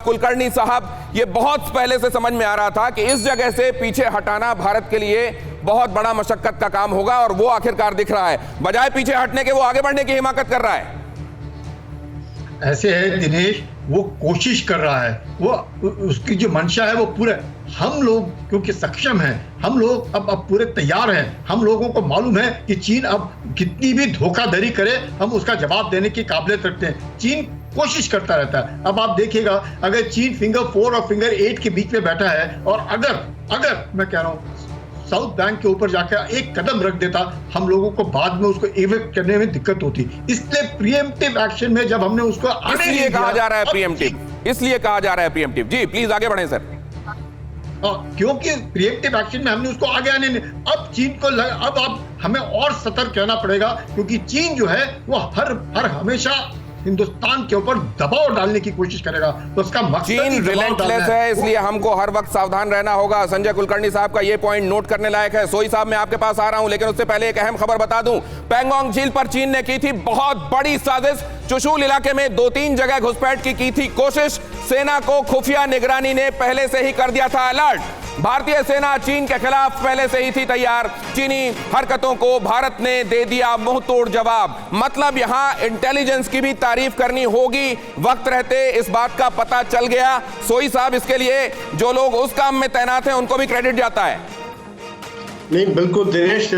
कुलकर्णी साहब, ये बहुत पहले से समझ में आ रहा था कि इस जगह से पीछे हटाना भारत के लिए बहुत बड़ा मशक्कत का काम होगा और वो आखिरकार दिख रहा है। बजाय पीछे हटने के वो आगे बढ़ने की हिमाकत कर रहा है। ऐसे है दिनेश, वो कोशिश कर रहा है, वो उसकी जो मंशा है वो पूरे, हम लोग क्योंकि सक्षम हैं, हम लोग अब पूरे तैयार हैं। हम लोगों को मालूम है कि चीन अब कितनी भी धोखाधड़ी करे हम उसका जवाब देने की काबिलियत रखते हैं। चीन कोशिश करता रहता है। अब आप देखिएगा, अगर चीन फिंगर 4 और फिंगर 8 के बीच में बैठा है और अगर मैं कह रहा हूँ साउथ बैंक के ऊपर जाकर एक कदम रख देता, हम लोगों को बाद में उसको इवेक्ट करने में दिक्कत होती। इसलिए प्रीएम्प्टिव एक्शन में जब हमने उसको इसलिए कहा जा रहा है प्रीएम्प्टिव, इसलिए कहा जा रहा है प्रीएम्प्टिव। जी प्लीज आगे बढ़ें सर। क्योंकि प्रीएम्प्टिव एक्शन में हमने उसको आगे आने नहीं। अब चीन को अब हमें और सतर्क रहना पड़ेगा, क्योंकि चीन जो है वो हर हमेशा हिंदुस्तान के ऊपर दबाव डालने की कोशिश करेगा। तो उसका मकसद चीन रिलेंटलेस है, इसलिए हमको हर वक्त सावधान रहना होगा। संजय कुलकर्णी साहब का ये पॉइंट नोट करने लायक है। सोई साहब, मैं आपके पास आ रहा हूं, लेकिन उससे पहले एक अहम खबर बता दूं। पैंगोंग झील पर चीन ने की थी बहुत बड़ी साजिश। चुशूल इलाके में 2-3 जगह घुसपैठ की थी कोशिश। सेना को खुफिया निगरानी ने पहले से ही कर दिया था अलर्ट। भारतीय सेना चीन के खिलाफ पहले से ही थी तैयार। चीनी हरकतों को भारत ने दे दिया मुंह तोड़ जवाब। मतलब यहां इंटेलिजेंस की भी तारीफ करनी होगी। वक्त रहते इस बात का पता चल गया। सोई साहब, इसके लिए जो लोग उस काम में तैनात हैं उनको भी क्रेडिट जाता है। नहीं, बिल्कुल दिनेश,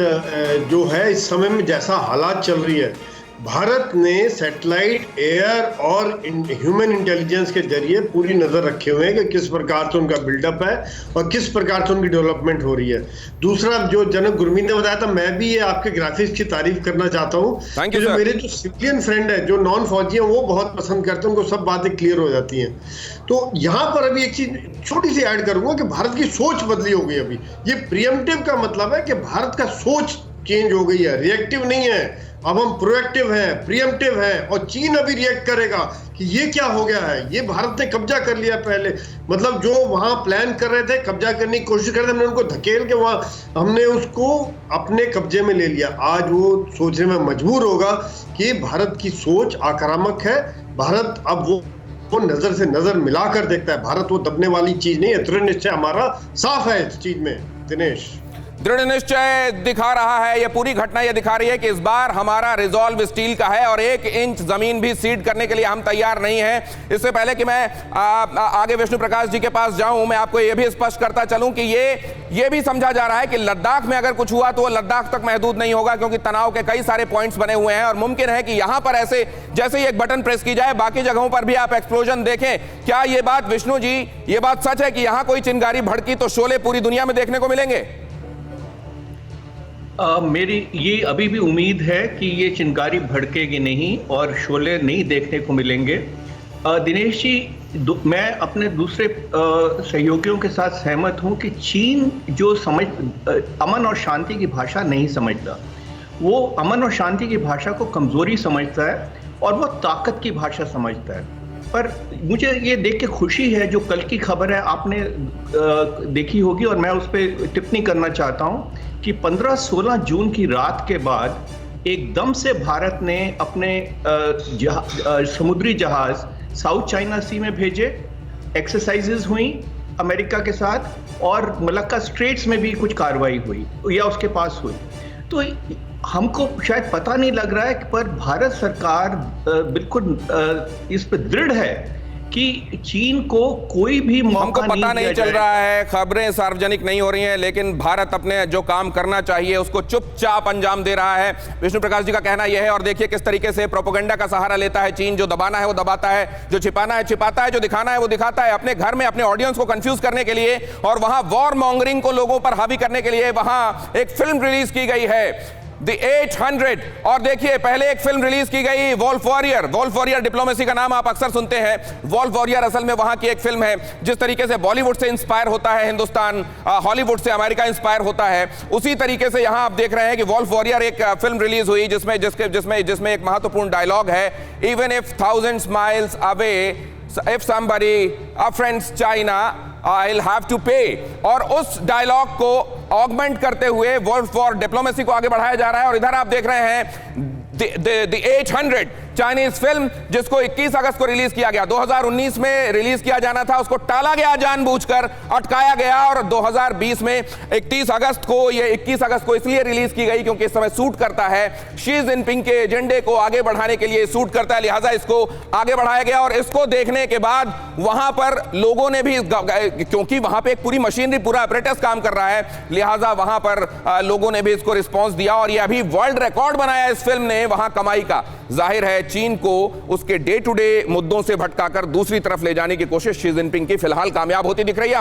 जो है इस समय में जैसा हालात चल रही है, भारत ने सैटेलाइट, एयर और ह्यूमन इंटेलिजेंस के जरिए पूरी नजर रखे हुए हैं कि किस प्रकार से उनका बिल्डअप है और किस प्रकार से उनकी डेवलपमेंट हो रही है। दूसरा, जो जनक गुरमीत ने बताया था, मैं भी ये आपके ग्राफिक्स की तारीफ करना चाहता हूँ कि जो मेरे जो सिविलियन फ्रेंड है, जो नॉन फौजी हैं, वो बहुत पसंद करते हैं, उनको सब बातें क्लियर हो जाती हैं। तो यहाँ पर अभी एक चीज छोटी सी ऐड करूंगा कि भारत की सोच बदली हो गई। अभी ये प्रीएम्प्टिव का मतलब है कि भारत का सोच चेंज हो गई है, रिएक्टिव नहीं है। अब हम प्रोएक्टिव हैं, प्रीएम्प्टिव हैं, और चीन अभी रिएक्ट करेगा कि ये क्या हो गया है, ये भारत ने कब्जा कर लिया पहले। मतलब जो वहां प्लान कर रहे थे, कब्जा करने की कोशिश कर रहे थे, हमने उनको धकेल के वहां हमने उसको अपने कब्जे में ले लिया। आज वो सोचने में मजबूर होगा कि भारत की सोच आक्रामक है। भारत अब वो नजर से नजर मिलाकर देखता है। भारत वो दबने वाली चीज नहीं है। दृढ़ निश्चय हमारा साफ है इस चीज में दिनेश। दृढ़ निश्चय दिखा रहा है। यह पूरी घटना यह दिखा रही है कि इस बार हमारा रिजॉल्व स्टील का है और 1 इंच जमीन भी सीड करने के लिए हम तैयार नहीं हैं। इससे पहले कि मैं आगे विष्णु प्रकाश जी के पास जाऊं, मैं आपको यह भी स्पष्ट करता चलूं कि ये भी समझा जा रहा है कि लद्दाख में अगर कुछ हुआ तो वो लद्दाख तक महदूद नहीं होगा, क्योंकि तनाव के कई सारे पॉइंट्स बने हुए हैं और मुमकिन है कि यहां पर ऐसे जैसे ही एक बटन प्रेस की जाए बाकी जगहों पर भी आप एक्सप्लोजन देखें। क्या ये बात, विष्णु जी, ये बात सच है कि यहां कोई चिंगारी भड़की तो शोले पूरी दुनिया में देखने को मिलेंगे? मेरी ये अभी भी उम्मीद है कि ये चिंगारी भड़केगी नहीं और शोले नहीं देखने को मिलेंगे। दिनेश जी, मैं अपने दूसरे सहयोगियों के साथ सहमत हूं कि चीन जो अमन और शांति की भाषा नहीं समझता। वो अमन और शांति की भाषा को कमजोरी समझता है और वो ताकत की भाषा समझता है। पर मुझे ये देख के खुशी है, जो कल की खबर है आपने देखी होगी और मैं उस पर टिप्पणी करना चाहता हूँ कि 15-16 जून की रात के बाद एकदम से भारत ने अपने समुद्री जहाज साउथ चाइना सी में भेजे। एक्सरसाइजेज हुई अमेरिका के साथ और मलक्का स्ट्रेट्स में भी कुछ कार्रवाई हुई या उसके पास हुई। तो हमको शायद पता नहीं लग रहा है, पर भारत सरकार बिल्कुल इस पर दृढ़ है कि चीन को कोई भी मौका हमको पता नहीं चल रहा है, खबरें सार्वजनिक नहीं हो रही हैं, लेकिन भारत अपने जो काम करना चाहिए उसको चुपचाप अंजाम दे रहा है। विष्णु प्रकाश जी का कहना यह है। और देखिए किस तरीके से प्रोपेगेंडा का सहारा लेता है चीन। जो दबाना है वो दबाता है, जो छिपाना है छिपाता है, जो दिखाना है वो दिखाता है, अपने घर में अपने ऑडियंस को कंफ्यूज करने के लिए और वहां वॉर मॉन्गरिंग को लोगों पर हावी करने के लिए वहां एक फिल्म रिलीज की गई है, The 800। और देखिए, पहले एक फिल्म रिलीज की गई wolf warrior. Wolf warrior diplomacy का नाम आप अक्सर सुनते हैं। वॉल्फ वॉरियर असल में वहां की एक फिल्म है। जिस तरीके से बॉलीवुड से इंस्पायर होता है हिंदुस्तान, हॉलीवुड से अमेरिका इंस्पायर होता है, उसी तरीके से यहां आप देख रहे हैं कि वॉल्फ वॉरियर एक फिल्म रिलीज हुई जिसमें एक महत्वपूर्ण डायलॉग है, even if thousands miles away if somebody offends China I'll have to pay। और उस डायलॉग को ऑगमेंट करते हुए वॉल्फ वॉर डिप्लोमेसी को आगे बढ़ाया जा रहा है। और इधर आप देख रहे हैं the 800 चाइनीज फिल्म जिसको 21 अगस्त को रिलीज किया गया, 2019 में रिलीज किया जाना था, उसको टाला गया, जानबूझकर अटकाया गया और 2020 में 31 अगस्त को, ये 21 अगस्त को इसलिए रिलीज की गई क्योंकि इस समय सूट करता है शी जिनपिंग के एजेंडे को आगे बढ़ाने के लिए सूट करता है, लिहाजा इसको आगे बढ़ाया गया। और इसको देखने के बाद वहां पर लोगों ने भी, क्योंकि वहां पे एक पूरी मशीनरी, पूरा अपरेटस काम कर रहा है, लिहाजा वहां पर लोगों ने भी इसको रिस्पांस दिया और ये अभी वर्ल्ड रिकॉर्ड बनाया इस फिल्म ने वहां कमाई का। जाहिर है चीन को उसके डे टू डे मुद्दों से भटकाकर दूसरी तरफ ले जाने की कोशिश शी जिनपिंग की फिलहाल कामयाब होती दिख रही है।